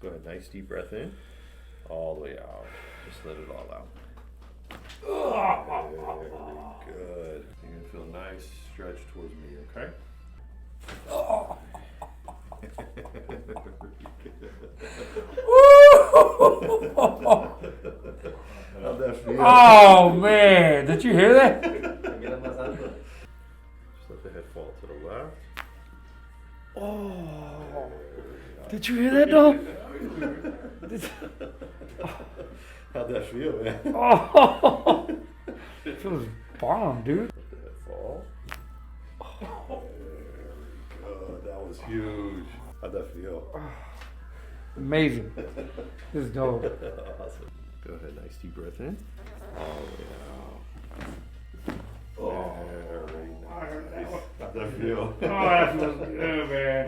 Go ahead, nice deep breath in, all the way out. Just let it all out. Very good. You're gonna feel a nice stretch towards me, okay? How'd that feel? Oh man, did you hear that? Just let the head fall to the left. Oh, did you hear that though? How'd that feel, man? Oh, it feels bomb, dude. Let the head fall. Very good. That was huge. How'd that feel? Amazing. This is dope. Awesome. Go ahead, nice deep breath in. All the way out. Very nice. How'd that feel? Oh, that feels good, man.